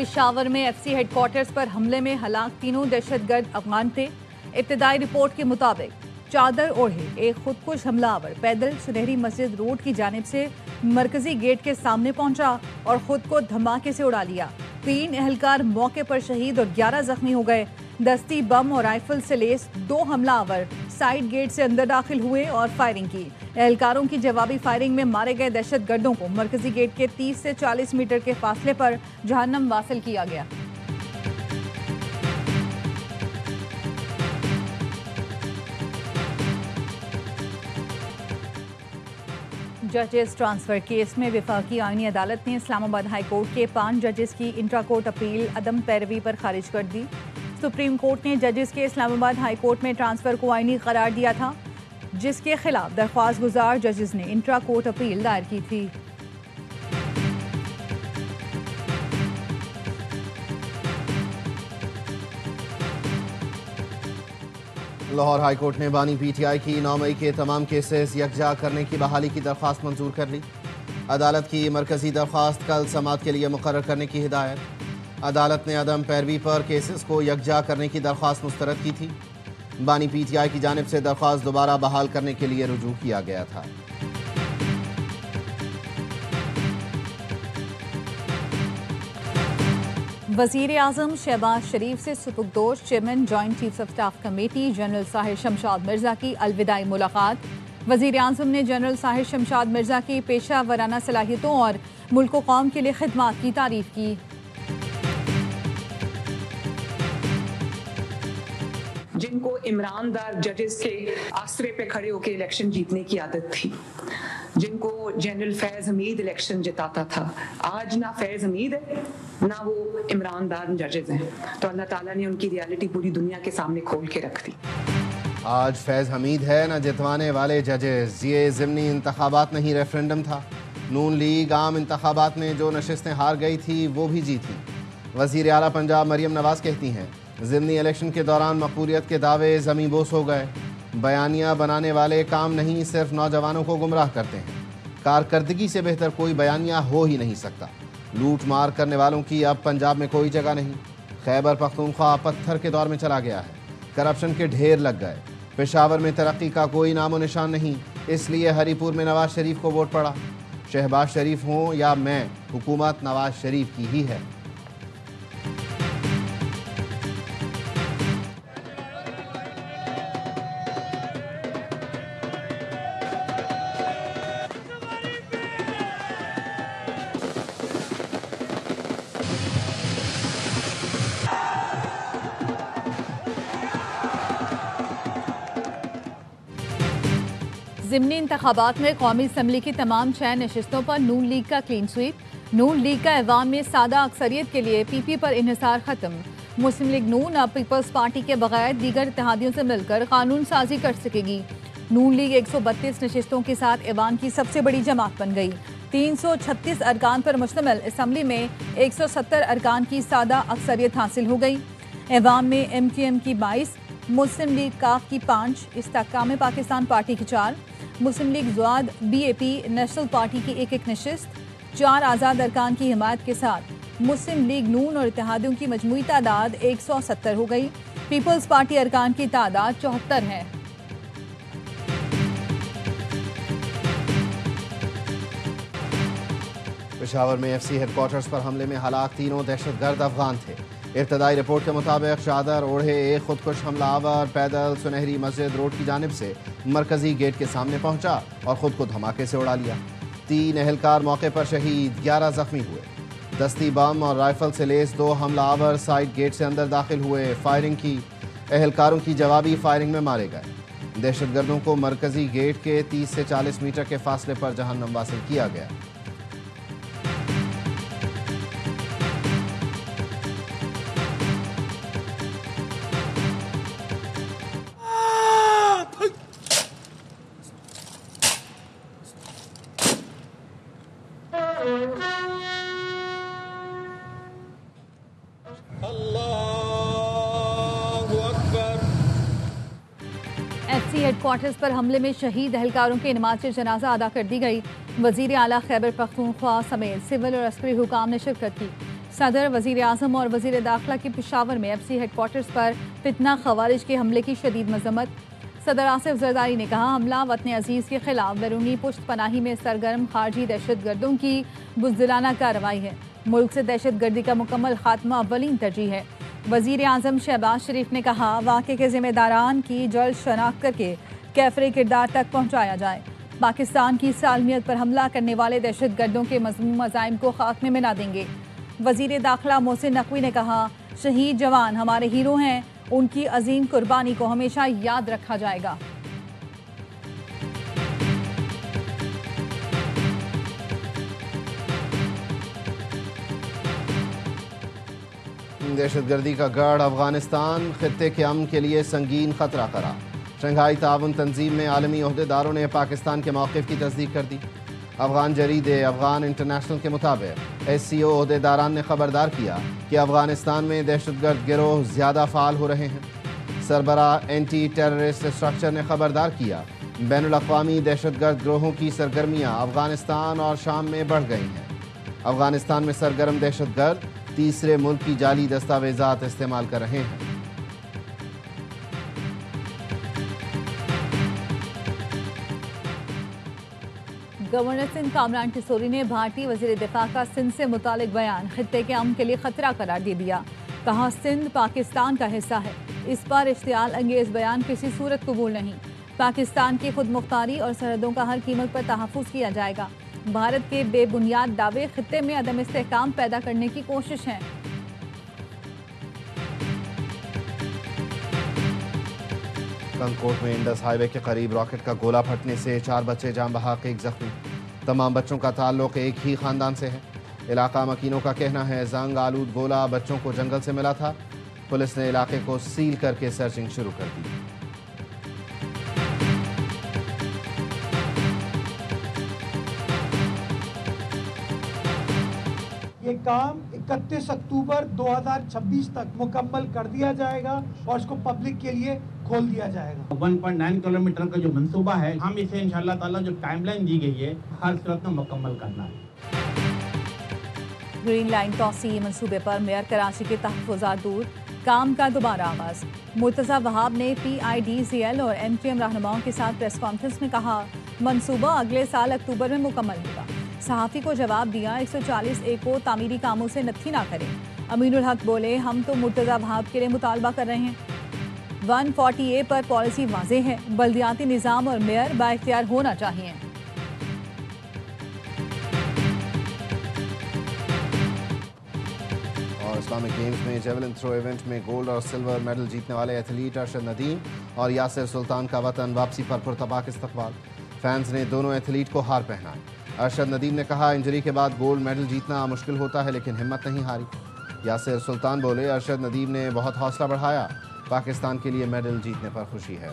पेशावर में FC headquarters पर हमले में हलाक तीनों दहशतगर्द अफगान थे। इब्तदाई रिपोर्ट के मुताबिक चादर ओढ़े एक खुदकुश हमलावर पैदल सुनहरी मस्जिद रोड की जानिब से मरकजी गेट के सामने पहुंचा और खुद को धमाके से उड़ा लिया। 3 एहलकार मौके पर शहीद और 11 जख्मी हो गए। दस्ती बम और राइफल से लेस 2 हमलावर साइड गेट से अंदर दाखिल हुए और फायरिंग की। एहलकारों की जवाबी फायरिंग में मारे गए दहशतगर्दों को मरकजी गेट के 30 से 40 मीटर के फासले पर जहन्नम वासिल किया गया। जजेस ट्रांसफर केस में वफाकी आईनी अदालत ने इस्लामाबाद हाई कोर्ट के 5 जजेस की इंट्रा कोर्ट अपील अदम पैरवी पर खारिज कर दी। सुप्रीम कोर्ट ने जजेस के इस्लामाबाद हाई कोर्ट में ट्रांसफर को आईनी करार दिया था, जिसके खिलाफ दरख्वास्त गुजार जजेस ने इंट्रा कोर्ट अपील दायर की थी। लाहौर हाई कोर्ट ने बानी पीटीआई की 9 मई के तमाम केसेस यकजा करने की बहाली की दरख्वास्त मंजूर कर ली। अदालत की मरकजी दरख्वास्त कल समाअत के लिए मुकर्रर करने की हिदायत। अदालत ने अदम पैरवी पर केसेस को यकजा करने की दरख्वास्त मुस्तरद की थी। बानी पीटीआई की जानिब से दरख्वास्त दोबारा बहाल करने के लिए रुजू किया गया था। वज़ीर आज़म शहबाज शरीफ से सुपुर्दोश chairman joint chiefs of staff committee general Sahir Shamshad Mirza की अलविदाई मुलाकात। वज़ीर आज़म ने जनरल साहिर शमशाद मिर्जा की पेशा वराना सलाहियतों और मुल्क व कौम के लिए खिदमात की तारीफ की। जिनको ईमानदार जजेस के आसरे पे खड़े होकर इलेक्शन जीतने की आदत थी, जिनको जनरल फैज हमीद इलेक्शन जिताता था, आज ना फैज हमीद है ना वो ईमानदार जजेस हैं। तो अल्लाह ताला ने उनकी रियलिटी पूरी दुनिया के सामने खोल के रख दी। आज फैज हमीद है ना जितवाने वाले जजेस। ये ज़िमनी इंतखाबात नहीं, रेफरेंडम था। नून लीग आम इंतखाबात में जो नशिस्तें हार गई थी वो भी जीती। वज़ीर आला पंजाब मरियम नवाज कहती हैं, ज़िमनी इलेक्शन के दौरान मकबूलियत के दावे ज़मी बोस हो गए। बयानिया बनाने वाले काम नहीं, सिर्फ नौजवानों को गुमराह करते हैं। कारकर्दगी से बेहतर कोई बयानिया हो ही नहीं सकता। लूट मार करने वालों की अब पंजाब में कोई जगह नहीं। खैबर पख्तूनख्वा पत्थर के दौर में चला गया है। करप्शन के ढेर लग गए। पेशावर में तरक्की का कोई नामो निशान नहीं, इसलिए हरीपुर में नवाज शरीफ को वोट पड़ा। शहबाज शरीफ हों या मैं, हुकूमत नवाज शरीफ की ही है। ज़िमनी इंतखाबात में कौमी असम्बली की तमाम 6 नशिस्तों पर नून लीग का क्लीन स्वीप। नून लीग का ऐवान में सादा अक्सरियत के लिए पीपी पर इन्हिसार खत्म। मुस्लिम लीग नून अब पीपल्स पार्टी के बगैर दीगर इत्तेहादियों से मिलकर कानून साजी कर सकेगी। नून लीग 132 नशिस्तों के साथ ऐवान की सबसे बड़ी जमात बन गई। 336 अरकान पर मुश्तमिल असम्बली में 170 अरकान की सादा अक्सरियत हासिल हो गई। ऐवान में MQM की 22, मुस्लिम लीग काफ की 5, इस्तेहकाम पाकिस्तान पार्टी की 4, मुस्लिम लीग ज़वाद BAP नेशनल पार्टी की 1-1 नशिस्त, 4 आज़ाद अरकान की हिमायत के साथ मुस्लिम लीग नून और इत्तेहादियों की मजमूई तादाद 170 हो गई। पीपल्स पार्टी अरकान की तादाद 74 है। पेशावर में FC हेडक्वार्टर्स पर हमले में हलाक तीनों दहशतगर्द अफगान थे। इब्तदाई रिपोर्ट के मुताबिक चादर ओढ़े एक खुदकुश हमलावर पैदल सुनहरी मस्जिद रोड की जानिब से मरकजी गेट के सामने पहुंचा और खुद को धमाके से उड़ा लिया। 3 एहलकार मौके पर शहीद, 11 जख्मी हुए। दस्ती बम और राइफल से लेस 2 हमलावर साइड गेट से अंदर दाखिल हुए, फायरिंग की। एहलकारों की जवाबी फायरिंग में मारे गए। दहशतगर्दों को मरकजी गेट के 30 से 40 मीटर के फासले पर जहन्नम वासिल किया गया। FC पाकिस्तानी हेडक्वार्टर्स पर हमले में शहीद एहलकारों के नमाज जनाजा अदा कर दी गई। वजीर आला खैबर पख्तूनख्वा समेत सिविल और अस्करी हुकाम ने शिरकत की। सदर, वजीर आजम और वजीर दाखिला की पेशावर में FC हेडक्वार्टर्स पर फितना खवारिज के हमले की शदीद मजम्मत। सदर आसिफ जरदारी ने कहा, हमला वतन अजीज़ के खिलाफ बैरूनी पुश्त पनाही में सरगर्म खारजी दहशत गर्दों की बुज़दिलाना कार्रवाई है। मुल्क से दहशत गर्दी का मुकम्मल खात्मा अव्वलीन तरजीह है। वजीर आजम शहबाज शरीफ ने कहा, वाक़े के जिम्मेदारान की जल्द शनाख्त करके कैफरे किरदार तक पहुँचाया जाए। पाकिस्तान की सालमियत पर हमला करने वाले दहशत गर्दों के मज़मूम मज़ाइम को खात्मे में ला देंगे। वजीर दाखिला मोहसिन नकवी ने कहा, शहीद जवान हमारे हीरो हैं, उनकी अजीम कुर्बानी को हमेशा याद रखा जाएगा। दहशतगर्दी का गढ़ अफगानिस्तान खित्ते के अमन के लिए संगीन खतरा करा। शंघाई ताउन तंजीम में आलमी ओहदेदारों ने पाकिस्तान के मौक़िफ़ की तस्दीक कर दी। अफगान जरीदे अफगान इंटरनेशनल के मुताबिक SCO ओहदेदारान ने खबरदार किया कि अफगानिस्तान में दहशतगर्द गिरोह ज़्यादा फ़ाल हो रहे हैं। सरबरा एंटी टेररिस्ट स्ट्रक्चर ने खबरदार किया, बैनुल-अक़वामी दहशतगर्द गिरोहों की सरगर्मियाँ अफगानिस्तान और शाम में बढ़ गई हैं। अफगानिस्तान में सरगर्म दहशतगर्द तीसरे मुल्क की जाली दस्तावेजात इस्तेमाल कर रहे हैं। गवर्नर सिंध कामरान टिसोरी ने भारतीय वजीर दिफा का सिंध से मुतालिक बयान खित्ते के अमन के लिए खतरा करार दे दिया। कहा, सिंध पाकिस्तान का हिस्सा है, इस पर इश्तियाल अंगेज बयान किसी सूरत कबूल नहीं। पाकिस्तान की खुद मुख्तारी और सरहदों का हर कीमत पर तहफ़्फ़ुज़ किया जाएगा। भारत के बेबुनियाद दावे खित्ते में अदम इस्तेहकाम पैदा करने की कोशिश है। कंकोट में इंडस हाईवे के करीब रॉकेट का गोला फटने से 4 बच्चे जान बहक, 1 जख्मी। तमाम बच्चों का ताल्लुक एक ही खानदान से है। इलाका मकीनों का कहना है जंग आलूद गोला बच्चों को जंगल से मिला था। पुलिस ने इलाके को सील करके सर्चिंग शुरू कर दी। ये काम 31 अक्टूबर 2026 तक मुकम्मल कर दिया जाएगा और इसको पब्लिक के लिए खोल दिया जाएगा। 1.9 किलोमीटर का जो मंसूबा है, हम इसे इंशाल्लाह ताला जो टाइमलाइन दी गई है हर सूरत में मुकम्मल करना है। ग्रीन लाइन तौसी मंसूबे पर मेयर कराची के तहफ़्फ़ुज़ात दूर, काम का दोबारा आगाज। मुर्तज़ा वहाब ने PIDCL और MQM रहनुमाओं के साथ प्रेस कॉन्फ्रेंस में कहा, मंसूबा अगले साल अक्टूबर में मुकम्मल होगा। सहाफ़ी को जवाब दिया, 140A को तामीरी कामों से नत्थी ना करें। अमीनुल हक बोले, हम तो मुर्तज़ा वहाब के लिए मुतालबा कर रहे हैं। 140A पर पॉलिसी वाज़ेह है, बल्दियाती निज़ाम और मेयर बाइख्तियार होना चाहिए। और इस्लामिक गेम्स में जेवलिन थ्रो इवेंट में गोल्ड और सिल्वर मेडल जीतने वाले एथलीट अरशद नदीम और यासिर सुल्तान का वतन वापसी पर पुरतबाक इस्तकबाल। फैंस ने दोनों एथलीट को हार पहनाई। अरशद नदीम ने कहा, इंजरी के बाद गोल्ड मेडल जीतना मुश्किल होता है, लेकिन हिम्मत नहीं हारी। यासिर सुल्तान बोले, अरशद नदीम ने बहुत हौसला बढ़ाया, पाकिस्तान के लिए मेडल जीतने पर खुशी है।